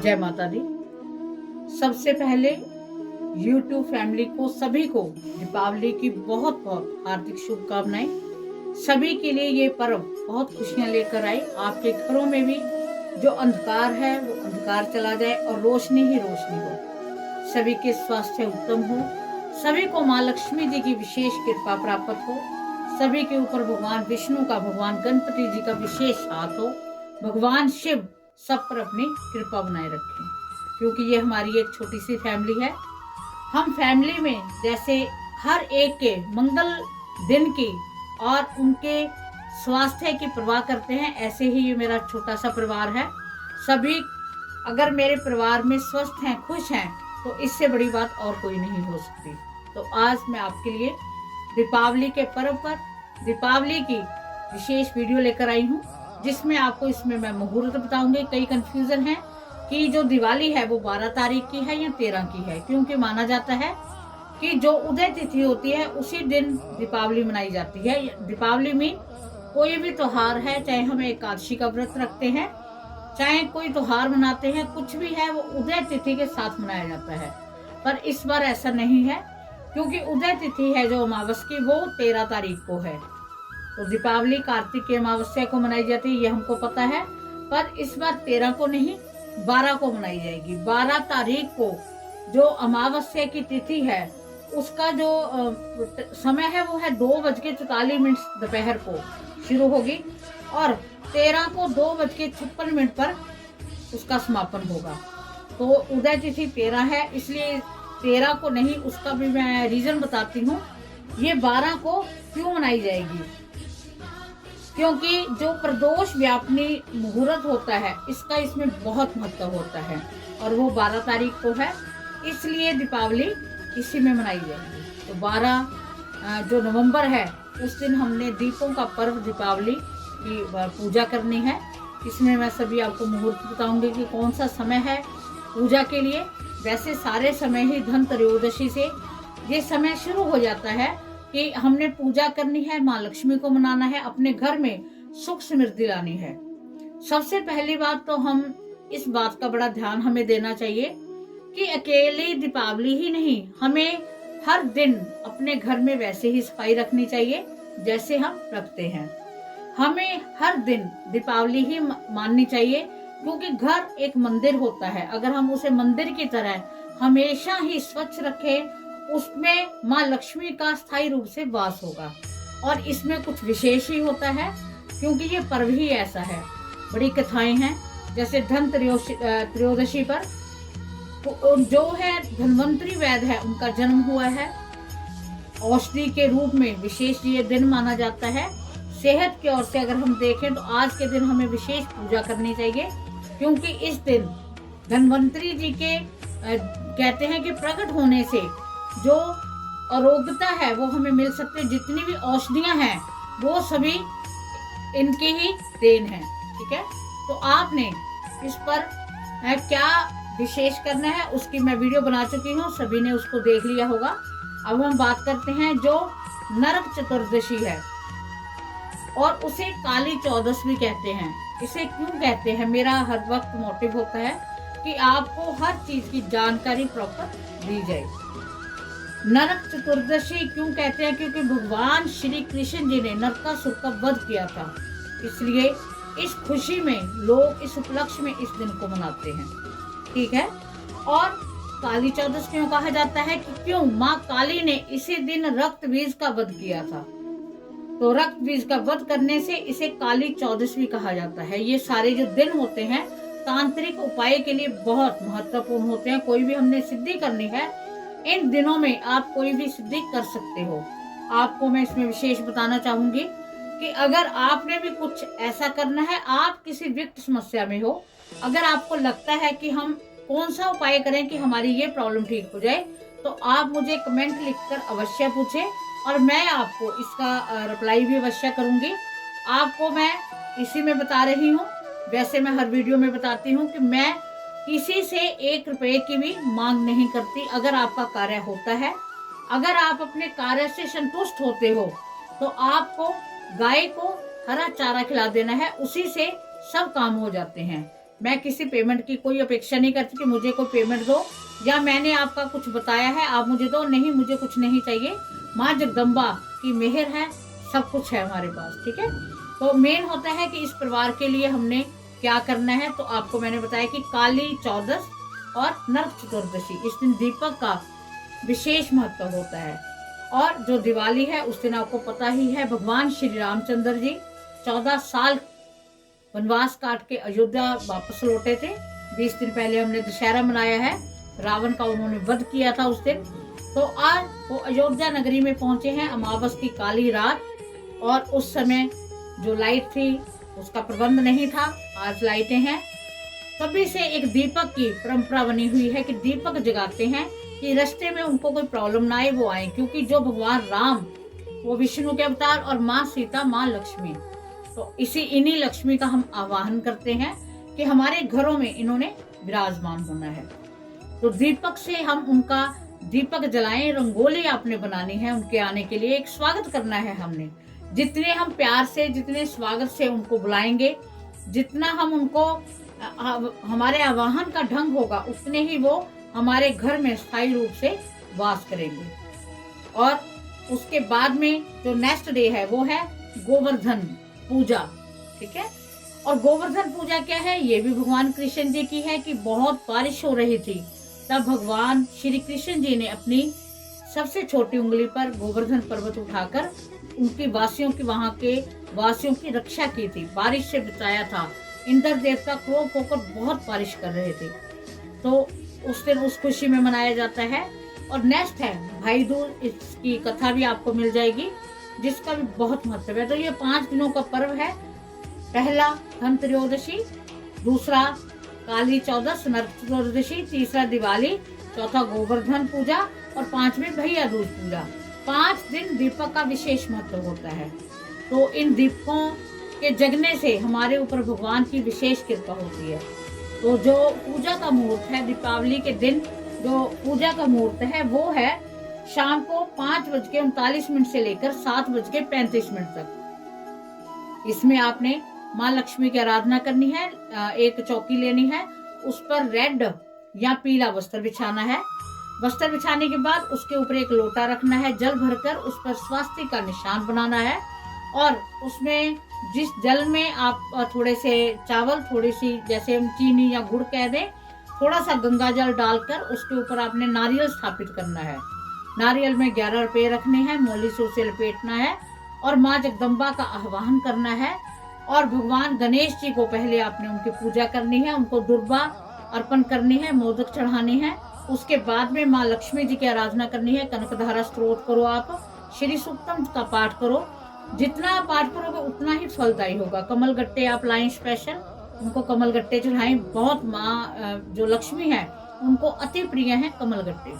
जय माता दी। सबसे पहले YouTube फैमिली को सभी को दीपावली की बहुत बहुत हार्दिक शुभकामनाएं। सभी के लिए ये पर्व बहुत खुशियां लेकर आए। आपके घरों में भी जो अंधकार है वो अंधकार चला जाए और रोशनी ही रोशनी हो। सभी के स्वास्थ्य उत्तम हो। सभी को माँ लक्ष्मी जी की विशेष कृपा प्राप्त हो। सभी के ऊपर भगवान विष्णु का, भगवान गणपति जी का विशेष हाथ हो। भगवान शिव सब पर अपनी कृपा बनाए रखें, क्योंकि ये हमारी एक छोटी सी फैमिली है। हम फैमिली में जैसे हर एक के मंगल दिन की और उनके स्वास्थ्य की परवाह करते हैं, ऐसे ही ये मेरा छोटा सा परिवार है। सभी अगर मेरे परिवार में स्वस्थ हैं, खुश हैं, तो इससे बड़ी बात और कोई नहीं हो सकती। तो आज मैं आपके लिए दीपावली के पर्व पर दीपावली की विशेष वीडियो लेकर आई हूँ, जिसमें आपको इसमें मैं मुहूर्त बताऊंगी। कई कंफ्यूजन है कि जो दिवाली है वो 12 तारीख की है या 13 की है, क्योंकि माना जाता है कि जो उदय तिथि होती है उसी दिन दीपावली मनाई जाती है। दीपावली में कोई भी त्योहार है, चाहे हम एकादशी का व्रत रखते हैं, चाहे कोई त्योहार मनाते हैं, कुछ भी है वो उदय तिथि के साथ मनाया जाता है। पर इस बार ऐसा नहीं है, क्योंकि उदय तिथि है जो अमावस की वो 13 तारीख को है। तो दीपावली कार्तिक की अमावस्या को मनाई जाती है, ये हमको पता है। पर इस बार 13 को नहीं, 12 को मनाई जाएगी। 12 तारीख को जो अमावस्या की तिथि है उसका जो समय है वो है 2:44 दोपहर को शुरू होगी और 13 को 2:56 पर उसका समापन होगा। तो उदय तिथि 13 है, इसलिए 13 को नहीं, उसका भी मैं रीजन बताती हूँ। ये 12 को क्यों मनाई जाएगी, क्योंकि जो प्रदोष व्यापनी मुहूर्त होता है इसका इसमें बहुत महत्व होता है और वो 12 तारीख को है, इसलिए दीपावली इसी में मनाई जाएगी। तो 12 जो नवंबर है उस दिन हमने दीपों का पर्व दीपावली की पूजा करनी है। इसमें मैं सभी आपको मुहूर्त बताऊंगी कि कौन सा समय है पूजा के लिए। वैसे सारे समय ही धन त्रयोदशी से ये समय शुरू हो जाता है कि हमने पूजा करनी है, माँ लक्ष्मी को मनाना है, अपने घर में सुख समृद्धि लानी है। सबसे पहली बात तो हम इस बात का बड़ा ध्यान हमें देना चाहिए कि अकेले दीपावली ही नहीं, हमें हर दिन अपने घर में वैसे ही सफाई रखनी चाहिए जैसे हम रखते हैं। हमें हर दिन दीपावली ही माननी चाहिए, क्योंकि घर एक मंदिर होता है। अगर हम उसे मंदिर की तरह हमेशा ही स्वच्छ रखें, उसमें माँ लक्ष्मी का स्थायी रूप से वास होगा। और इसमें कुछ विशेष ही होता है, क्योंकि ये पर्व ही ऐसा है। बड़ी कथाएं हैं, जैसे धन त्रयोदशी पर जो है धन्वंतरी वैद्य है, उनका जन्म हुआ है। औषधि के रूप में विशेष ये दिन माना जाता है। सेहत की ओर से अगर हम देखें तो आज के दिन हमें विशेष पूजा करनी चाहिए, क्योंकि इस दिन धन्वंतरी जी के कहते हैं कि प्रकट होने से जो आरोग्यता है वो हमें मिल सकती है। जितनी भी औषधियां हैं वो सभी इनकी ही देन है। ठीक है, तो आपने इस पर क्या विशेष करना है उसकी मैं वीडियो बना चुकी हूँ, सभी ने उसको देख लिया होगा। अब हम बात करते हैं जो नरक चतुर्दशी है, और उसे काली चौदस भी कहते हैं। इसे क्यों कहते हैं, मेरा हर वक्त मोटिव होता है कि आपको हर चीज की जानकारी प्रॉपर दी जाए। नरक चतुर्दशी क्यों कहते हैं, क्योंकि भगवान श्री कृष्ण जी ने नरकासुर का वध किया था, इसलिए इस खुशी में लोग इस उपलक्ष्य में इस दिन को मनाते हैं। ठीक है, और काली चौदस क्यों कहा जाता है कि क्यों माँ काली ने इसी दिन रक्त बीज का वध किया था, तो रक्त बीज का वध करने से इसे काली चौदस भी कहा जाता है। ये सारे जो दिन होते हैं तांत्रिक उपाय के लिए बहुत महत्वपूर्ण होते हैं। कोई भी हमने सिद्धि करनी है, इन दिनों में आप कोई भी सिद्धि कर सकते हो। आपको मैं इसमें विशेष बताना चाहूंगी कि अगर आपने भी कुछ ऐसा करना है, आप किसी विकट समस्या में हो, अगर आपको लगता है कि हम कौन सा उपाय करें कि हमारी ये प्रॉब्लम ठीक हो जाए, तो आप मुझे कमेंट लिखकर अवश्य पूछें और मैं आपको इसका रिप्लाई भी अवश्य करूंगी। आपको मैं इसी में बता रही हूँ। वैसे मैं हर वीडियो में बताती हूँ कि मैं किसी से 1 रुपए की भी मांग नहीं करती। अगर आपका कार्य होता है, अगर आप अपने कार्य से संतुष्ट होते हो, तो आपको गाय को हरा चारा खिला देना है, उसी से सब काम हो जाते हैं। मैं किसी पेमेंट की कोई अपेक्षा नहीं करती कि मुझे कोई पेमेंट दो या मैंने आपका कुछ बताया है आप मुझे दो, नहीं, मुझे कुछ नहीं चाहिए। माँ जगदम्बा की मेहर है, सब कुछ है हमारे पास, ठीक है। तो मेन होता है कि इस परिवार के लिए हमने क्या करना है। तो आपको मैंने बताया कि काली चौदस और नरक चतुर्दशी, इस दिन दीपक का विशेष महत्व होता है। और जो दिवाली है उस दिन आपको पता ही है, भगवान श्री रामचंद्र जी 14 साल वनवास काट के अयोध्या वापस लौटे थे। 20 दिन पहले हमने दशहरा मनाया है, रावण का उन्होंने वध किया था उस दिन। तो आज वो अयोध्या नगरी में पहुंचे हैं अमावस की काली रात, और उस समय जो लाइट थी उसका प्रबंध नहीं था, आज लाइटें हैं। तभी से एक दीपक की परंपरा बनी हुई है कि दीपक जगाते हैं कि रास्ते में उनको कोई प्रॉब्लम ना आए, वो आए। क्योंकि जो भगवान राम वो विष्णु के अवतार और माँ सीता माँ लक्ष्मी, तो इन्हीं लक्ष्मी का हम आवाहन करते हैं कि हमारे घरों में इन्होंने विराजमान होना है। तो दीपक से हम उनका दीपक जलाएं, रंगोली आपने बनानी है उनके आने के लिए, एक स्वागत करना है हमने। जितने हम प्यार से, जितने स्वागत से उनको बुलाएंगे, जितना हम उनको हमारे आवाहन का ढंग होगा, उतने ही वो हमारे घर में स्थायी रूप से वास करेंगे। और उसके बाद में जो नेक्स्ट डे है वो है गोवर्धन पूजा, ठीक है। और गोवर्धन पूजा क्या है, ये भी भगवान कृष्ण जी की है कि बहुत बारिश हो रही थी, तब भगवान श्री कृष्ण जी ने अपनी सबसे छोटी उंगली पर गोवर्धन पर्वत उठाकर उनकी वासियों की, वहां के वासियों की रक्षा की थी, बारिश से बचाया था। इंद्र देवता क्रोध होकर बहुत बारिश कर रहे थे, तो उस दिन उस खुशी में मनाया जाता है। और नेक्स्ट है भाई दूज, इसकी कथा भी आपको मिल जाएगी, जिसका भी बहुत महत्व है। तो ये 5 दिनों का पर्व है। पहला धनत्रयोदशी, दूसरा काली चौदस नरक चतुर्दशी, तीसरा दिवाली, चौथा गोवर्धन पूजा और 5वीं भैया दूज पूजा। 5 दिन दीपक का विशेष महत्व होता है। तो इन दीपकों के जगने से हमारे ऊपर भगवान की विशेष कृपा होती है। तो जो पूजा का मुहूर्त है दीपावली के दिन, जो पूजा का मुहूर्त है वो है शाम को 5:39 से लेकर 7:35 तक। इसमें आपने माँ लक्ष्मी की आराधना करनी है। एक चौकी लेनी है, उस पर रेड या पीला वस्त्र बिछाना है। वस्त्र बिछाने के बाद उसके ऊपर एक लोटा रखना है, जल भरकर उस पर स्वास्तिक का निशान बनाना है। और उसमें जिस जल में आप थोड़े से चावल, थोड़ी सी जैसे हम चीनी या गुड़ कह दें, थोड़ा सा गंगा जल डालकर उसके ऊपर आपने नारियल स्थापित करना है। नारियल में 11 रुपए रखने हैं, मोली से उसे लपेटना है और माँ जगदम्बा का आह्वान करना है। और भगवान गणेश जी को पहले आपने उनकी पूजा करनी है, उनको दुर्बा अर्पण करनी है, मोदक चढ़ाने हैं। उसके बाद में माँ लक्ष्मी जी की आराधना करनी है। कनकधारा स्तोत्र करो, आप श्री सूक्तम का पाठ करो। जितना आप पाठ करोगे उतना ही फलदायी होगा। कमल गट्टे आप लाएं स्पेशल, उनको कमल गट्टे चढ़ाएं। बहुत माँ जो लक्ष्मी है उनको अति प्रिय है कमल गट्टे।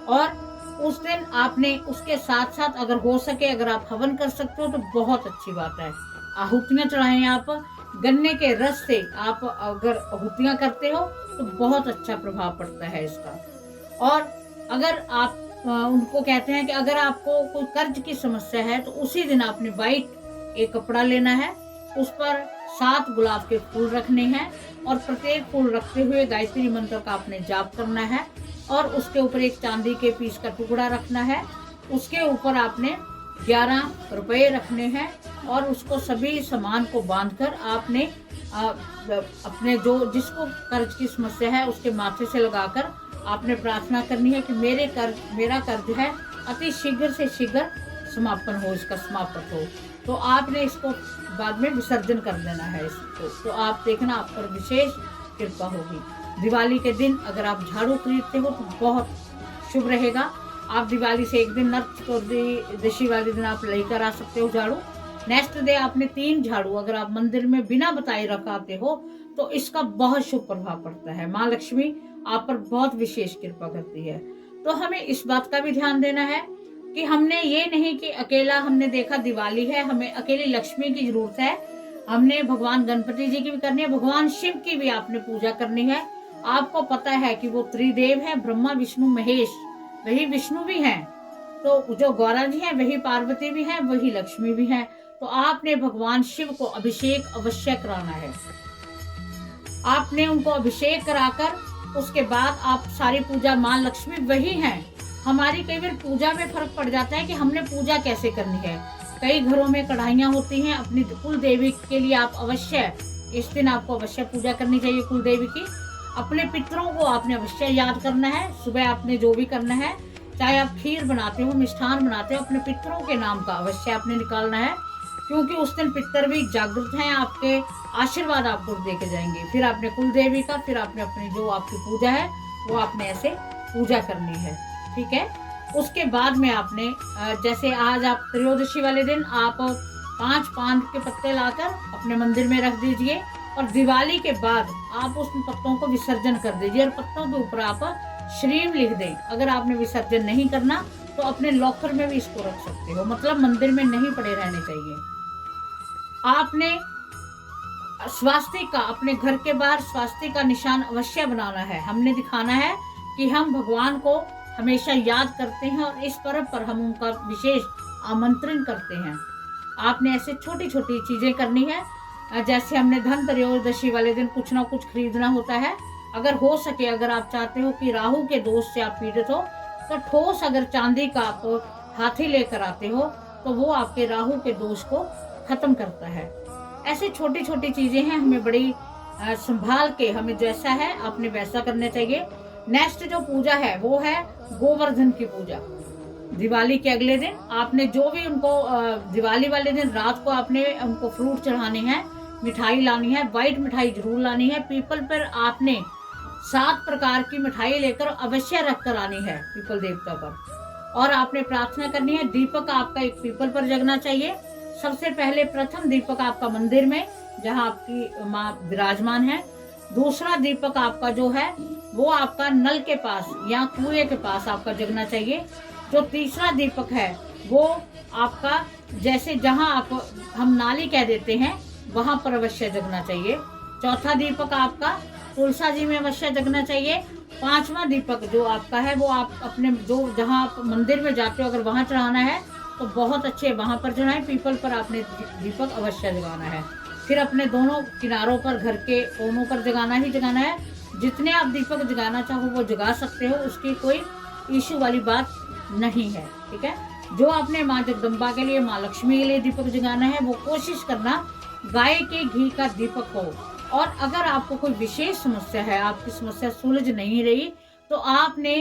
और उस दिन आपने उसके साथ साथ अगर हो सके, अगर आप हवन कर सकते हो तो बहुत अच्छी बात है। आहुतियां चढ़ाएं आप। गन्ने के रस से आप अगर आहुतियां करते हो तो बहुत अच्छा प्रभाव पड़ता है इसका। और अगर आप उनको कहते हैं कि अगर आपको कोई कर्ज की समस्या है तो उसी दिन आपने वाइट एक कपड़ा लेना है, उस पर 7 गुलाब के फूल रखने हैं और प्रत्येक फूल रखते हुए गायत्री मंत्र का आपने जाप करना है। और उसके ऊपर एक चांदी के पीस का टुकड़ा रखना है, उसके ऊपर आपने 11 रुपए रखने हैं और उसको सभी सामान को बांधकर आपने अपने जो जिसको कर्ज की समस्या है उसके माथे से लगाकर आपने प्रार्थना करनी है कि मेरा कर्ज है अति शीघ्र से शीघ्र समापन हो, इसका समाप्त हो। तो आपने इसको बाद में विसर्जन कर देना है इसको। तो आप देखना आप पर विशेष कृपा होगी। दिवाली के दिन अगर आप झाड़ू खरीदते हो तो बहुत शुभ रहेगा। आप दिवाली से एक दिन नरक चतुर्दशी वाले दिन आप लेकर आ सकते हो झाड़ू। नेक्स्ट डे आपने 3 झाड़ू अगर आप मंदिर में बिना बताए रखाते हो तो इसका बहुत शुभ प्रभाव पड़ता है। माँ लक्ष्मी आप पर बहुत विशेष कृपा करती है। तो हमें इस बात का भी ध्यान देना है कि हमने ये नहीं कि अकेला हमने देखा दिवाली है, हमें अकेली लक्ष्मी की जरूरत है। हमने भगवान गणपति जी की भी करनी है, भगवान शिव की भी आपने पूजा करनी है। आपको पता है कि वो त्रिदेव है, ब्रह्मा विष्णु महेश, वही विष्णु भी हैं। तो जो गौरा जी हैं वही पार्वती भी हैं, वही लक्ष्मी भी हैं। तो आपने भगवान शिव को अभिषेक अवश्य कराना है। आपने उनको अभिषेक कराकर उसके बाद आप सारी पूजा, माँ लक्ष्मी वही हैं। हमारी कई बार पूजा में फर्क पड़ जाता है कि हमने पूजा कैसे करनी है। कई घरों में कढ़ाइयाँ होती हैं, अपनी कुल देवी के लिए आप अवश्य इस दिन आपको अवश्य पूजा करनी चाहिए कुल देवी की। अपने पितरों को आपने अवश्य याद करना है। सुबह आपने जो भी करना है, चाहे आप खीर बनाते हो, मिष्ठान बनाते हो, अपने पितरों के नाम का अवश्य आपने निकालना है, क्योंकि उस दिन पितर भी जागृत हैं, आपके आशीर्वाद आपको दे के जाएंगे। फिर आपने कुल देवी का, फिर आपने अपनी जो आपकी पूजा है वो आपने ऐसे पूजा करनी है, ठीक है। उसके बाद में आपने जैसे आज आप त्रयोदशी वाले दिन आप 5 पान के पत्ते लाकर अपने मंदिर में रख दीजिए, और दिवाली के बाद आप उस पत्तों को विसर्जन कर दीजिए, और पत्तों के ऊपर आप श्रीम लिख दें। अगर आपने विसर्जन नहीं करना तो अपने लॉकर में भी इसको रख सकते हो, मतलब मंदिर में नहीं पड़े रहने चाहिए। आपने स्वास्तिक का, अपने घर के बाहर स्वास्तिक का निशान अवश्य बनाना है। हमने दिखाना है कि हम भगवान को हमेशा याद करते हैं और इस पर्व पर हम उनका विशेष आमंत्रण करते हैं। आपने ऐसे छोटी छोटी चीजें करनी है। जैसे हमने धन त्रयोदशी वाले दिन कुछ ना कुछ खरीदना होता है। अगर हो सके, अगर आप चाहते हो कि राहु के दोष से आप पीड़ित हो, तो ठोस अगर चांदी का आप हाथी लेकर आते हो तो वो आपके राहु के दोष को खत्म करता है। ऐसे छोटी छोटी चीजें हैं, हमें बड़ी संभाल के, हमें जैसा है आपने वैसा करना चाहिए। नेक्स्ट जो पूजा है वो है गोवर्धन की पूजा। दिवाली के अगले दिन आपने जो भी उनको दिवाली वाले दिन रात को आपने उनको फ्रूट चढ़ाने हैं, मिठाई लानी है, व्हाइट मिठाई जरूर लानी है। पीपल पर आपने 7 प्रकार की मिठाई लेकर अवश्य रख कर आनी है पीपल देवता पर, और आपने प्रार्थना करनी है। दीपक आपका एक पीपल पर जगना चाहिए। सबसे पहले प्रथम दीपक आपका मंदिर में, जहाँ आपकी माँ विराजमान है। दूसरा दीपक आपका जो है वो आपका नल के पास या कुएं के पास आपका जगना चाहिए। जो तीसरा दीपक है वो आपका, जैसे जहाँ आप हम नाली कह देते हैं, वहां पर अवश्य जगना चाहिए। चौथा दीपक आपका तुलसा जी में अवश्य जगना चाहिए। 5वां दीपक जो आपका है वो आप अपने जो जहाँ आप मंदिर में जाते हो, अगर वहां चढ़ाना है तो बहुत अच्छे वहां पर चढ़ाएं। पीपल पर आपने दीपक अवश्य जगाना है। फिर अपने दोनों किनारों पर, घर के कोनों पर जगाना ही जगाना है। जितने आप दीपक जगाना चाहो वो जगा सकते हो, उसकी कोई इश्यू वाली बात नहीं है, ठीक है। जो आपने माँ जगदम्बा के लिए, माँ लक्ष्मी के लिए दीपक जगाना है, वो कोशिश करना गाय के घी का दीपक हो। और अगर आपको कोई विशेष समस्या है, आपकी समस्या सुलझ नहीं रही, तो आपने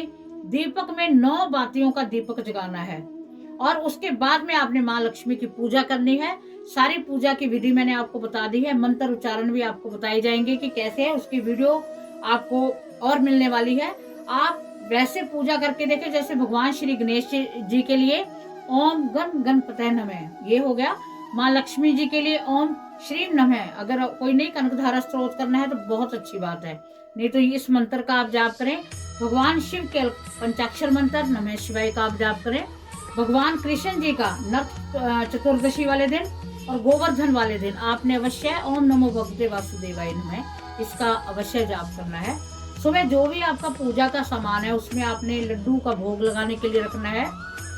दीपक में 9 बातियों का दीपक जगाना है, और उसके बाद में आपने माँ लक्ष्मी की पूजा करनी है। सारी पूजा की विधि मैंने आपको बता दी है, मंत्र उच्चारण भी आपको बताए जाएंगे कि कैसे है। उसकी वीडियो आपको और मिलने वाली है। आप वैसे पूजा करके देखें जैसे भगवान श्री गणेश जी के लिए ओम गण गणपतये नमः, ये हो गया। माँ लक्ष्मी जी के लिए ओम श्रीम नमः। अगर कोई नहीं कनकधारा स्त्रोत करना है तो बहुत अच्छी बात है, नहीं तो इस मंत्र का आप जाप करें। भगवान शिव के पंचाक्षर मंत्र नमः शिवाय का आप जाप करें। भगवान कृष्ण जी का नरक चतुर्दशी वाले दिन और गोवर्धन वाले दिन आपने अवश्य ओम नमो भगवते वासुदेवाय नमः इसका अवश्य जाप करना है। सुबह जो भी आपका पूजा का सामान है उसमें आपने लड्डू का भोग लगाने के लिए रखना है।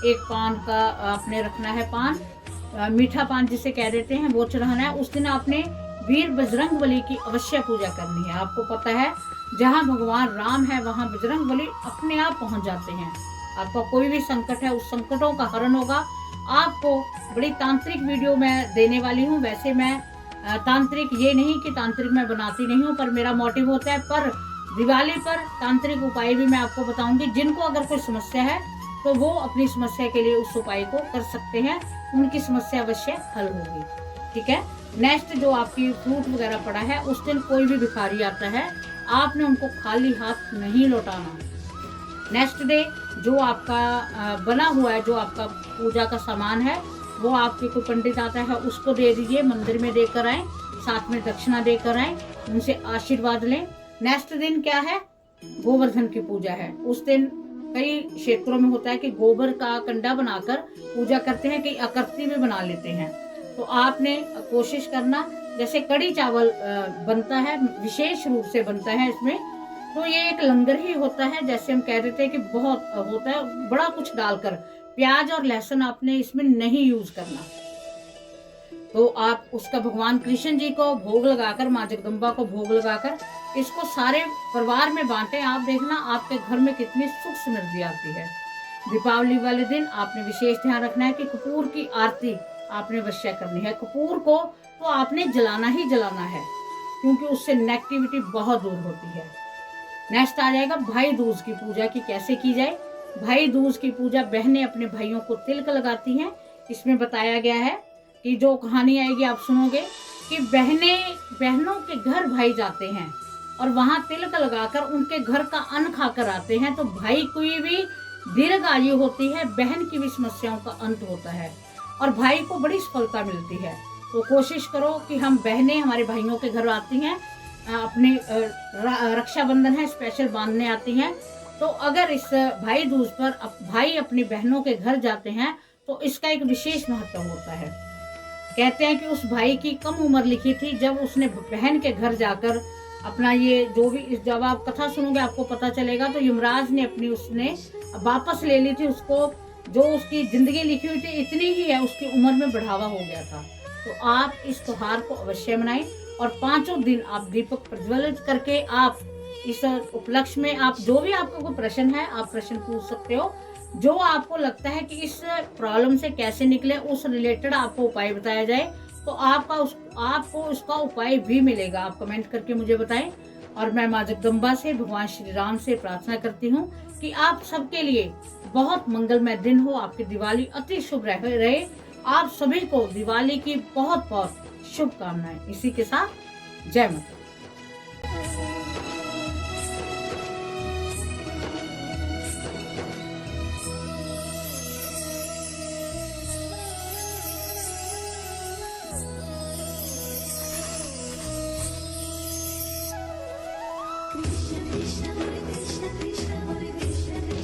एक पान का आपने रखना है, पान मीठा पान जिसे कह देते हैं, वो चढ़ाना है। उस दिन आपने वीर बजरंग बली की अवश्य पूजा करनी है। आपको पता है जहाँ भगवान राम है वहाँ बजरंग बली अपने आप पहुँच जाते हैं। आपका कोई भी संकट है उस संकटों का हरण होगा। आपको बड़ी तांत्रिक वीडियो मैं देने वाली हूँ। वैसे मैं तांत्रिक ये नहीं कि तांत्रिक मैं बनाती नहीं हूँ, पर मेरा मोटिव होता है। पर दिवाली पर तांत्रिक उपाय भी मैं आपको बताऊंगी। जिनको अगर कोई समस्या है तो वो अपनी समस्या के लिए उस उपाय को कर सकते हैं, उनकी समस्या अवश्य हल होगी, ठीक है। नेक्स्ट जो आपकी फ्रूट वगैरह पड़ा है, उस दिन कोई भी भिखारी आता है आपने उनको खाली हाथ नहीं लौटाना। नेक्स्ट डे जो आपका बना हुआ है, जो आपका पूजा का सामान है, वो आपके कोई पंडित आता है उसको दे दीजिए, मंदिर में देकर आए, साथ में दक्षिणा देकर आए, उनसे आशीर्वाद लें। नेक्स्ट दिन क्या है, गोवर्धन की पूजा है। उस दिन कई क्षेत्रों में होता है कि गोबर का कंडा बनाकर पूजा करते हैं, कई आकृति भी बना लेते हैं। तो आपने कोशिश करना, जैसे कड़ी चावल बनता है, विशेष रूप से बनता है इसमें, तो ये एक लंगर ही होता है। जैसे हम कह देते हैं कि बहुत होता है, बड़ा कुछ डालकर, प्याज और लहसुन आपने इसमें नहीं यूज करना। तो आप उसका भगवान कृष्ण जी को भोग लगाकर, माँ जगदम्बा को भोग लगाकर इसको सारे परिवार में बांटें। आप देखना आपके घर में कितनी सुख समृद्धि आती है। दीपावली वाले दिन आपने विशेष ध्यान रखना है कि कपूर की आरती आपने अवश्य करनी है। कपूर को तो आपने जलाना ही जलाना है, क्योंकि उससे नेगेटिविटी बहुत दूर होती है। नेक्स्ट आ जाएगा भाई दूज की पूजा की कैसे की जाए। भाई दूज की पूजा बहनें अपने भाइयों को तिलक लगाती हैं। इसमें बताया गया है कि जो कहानी आएगी आप सुनोगे कि बहनों के घर भाई जाते हैं और वहां तिलक लगाकर उनके घर का अन्न खाकर आते हैं, तो भाई की भी दीर्घ आयु होती है, बहन की भी समस्याओं का अंत होता है और भाई को बड़ी सफलता मिलती है। तो कोशिश करो कि हम बहनें हमारे भाइयों के घर आती हैं, अपने रक्षाबंधन है स्पेशल बांधने आती हैं, तो अगर इस भाई दूज पर भाई अपनी बहनों के घर जाते हैं तो इसका एक विशेष महत्व होता है। कहते हैं कि उस भाई की कम उम्र लिखी थी जब उसने बहन के घर जाकर अपना ये जो भी, जब आप कथा सुनोगे आपको पता चलेगा, तो यमराज ने उसने वापस ले ली थी उसको। जो उसकी जिंदगी लिखी हुई थी इतनी ही है, उसकी उम्र में बढ़ावा हो गया था। तो आप इस त्योहार को अवश्य मनाएं और 5 दिन आप दीपक प्रज्वलित करके आप इस उपलक्ष्य में आप जो भी आपका कोई प्रश्न है आप प्रश्न पूछ सकते हो। जो आपको लगता है कि इस प्रॉब्लम से कैसे निकले उस रिलेटेड आपको उपाय बताया जाए, तो आपको उसका उपाय भी मिलेगा। आप कमेंट करके मुझे बताएं। और मैं माँ जगदम्बा से, भगवान श्री राम से प्रार्थना करती हूँ कि आप सबके लिए बहुत मंगलमय दिन हो, आपकी दिवाली अति शुभ रहे। आप सभी को दिवाली की बहुत बहुत शुभकामनाएं। इसी के साथ जय माता। Krishna Krishna Hare Krishna Krishna Hare Krishna